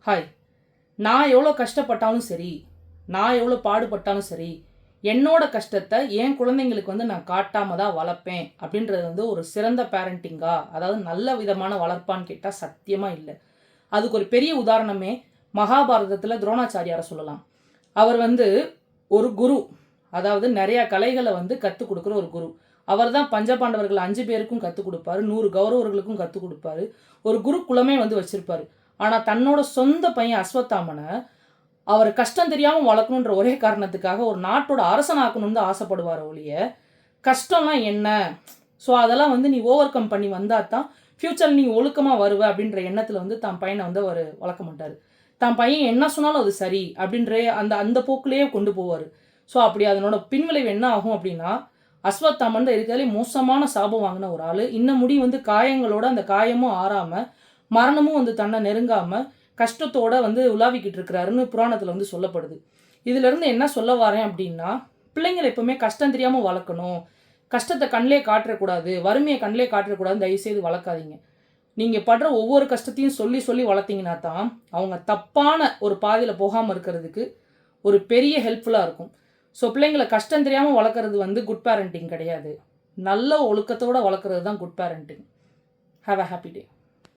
Hi. நான் எவ்வளோ கஷ்டப்பட்டாலும் சரி, நான் எவ்வளோ பாடுபட்டாலும் சரி, என்னோட கஷ்டத்தை என் குழந்தைங்களுக்கு நான் காட்டாம தான் வளர்ப்பேன் அப்படின்றது ஒரு சிறந்த பேரண்டிங்கா, அதாவது நல்ல விதமான வளர்ப்பான்னு கேட்டால் சத்தியமா இல்ல. அதுக்கு ஒரு பெரிய உதாரணமே மகாபாரதத்துல துரோணாச்சாரியார சொல்லலாம். அவர் ஒரு குரு. அதாவது நெறைய கலைகள கத்துக் குடுக்குற ஒரு குரு. அவர் தான் பஞ்சபாண்டவர்கள் 5 பேருக்கும் கத்துக் குடுப்பாரு. 100 கௌரவர்களுக்கும் கத்துக் குடுப்பாரு. ஒரு குருகுலமே வச்சிருப்பாரு. ஆனா தன்னோட சொந்த பையன் அஸ்வத்தாமன, அவர் கஷ்டம் தெரியாம வளர்க்கணுன்ற ஒரே காரணத்துக்காக ஒரு நாட்டோட அரசனாக்கணும்னு தான் ஆசைப்படுவாரே ஒழிய, கஷ்டம்னா என்ன? ஸோ அதெல்லாம் நீ ஓவர் கம் பண்ணி வந்தா தான் ஃபியூச்சர்ல நீ ஒழுக்கமா வருவ அப்படின்ற எண்ணத்துல தான் பையன அவரு வளர்க்க மாட்டாரு. தான் பையன் என்ன சொன்னாலும் அது சரி அப்படின்ற அந்த அந்த போக்குலயே கொண்டு போவாரு. ஸோ அப்படி அதனோட பின்விளைவு என்ன ஆகும் அப்படின்னா, அஸ்வத்தாமன் தான் இருக்கிறதுலே மோசமான சாபம் வாங்கின ஒரு ஆளு. இன்ன முடி காயங்களோட அந்த காயமும் ஆறாம, மரணமும் தன்னை நெருங்காம, கஷ்டத்தோட உலாவிக்கிட்டு இருக்கிறாருன்னு புராணத்துல சொல்லப்படுது. இதிலிருந்து என்ன சொல்ல வரேன் அப்படின்னா, பிள்ளைங்கள எப்பவுமே கஷ்டம் தெரியாம வளர்க்கணும். கஷ்டத்த கண்லயே காட்டக்கூடாது. வறுமைய கண்லயே காட்டக்கூடாதுன்னு தயவுசெய்து வளர்க்காதீங்க. நீங்க படுற ஒவ்வொரு கஷ்டத்தையும் சொல்லி சொல்லி வளர்த்தீங்கன்னா தான், அவங்க தப்பான ஒரு பாதையில போகாம இருக்கிறதுக்கு ஒரு பெரிய ஹெல்ப்ஃபுல்லா இருக்கும். ஸோ பிள்ளைங்கள கஷ்டம் தெரியாம வளர்க்கறது குட் பேரண்டிங் கிடையாது. நல்ல ஒழுக்கத்தோட வளர்க்கறது தான் good parenting. Have a happy day.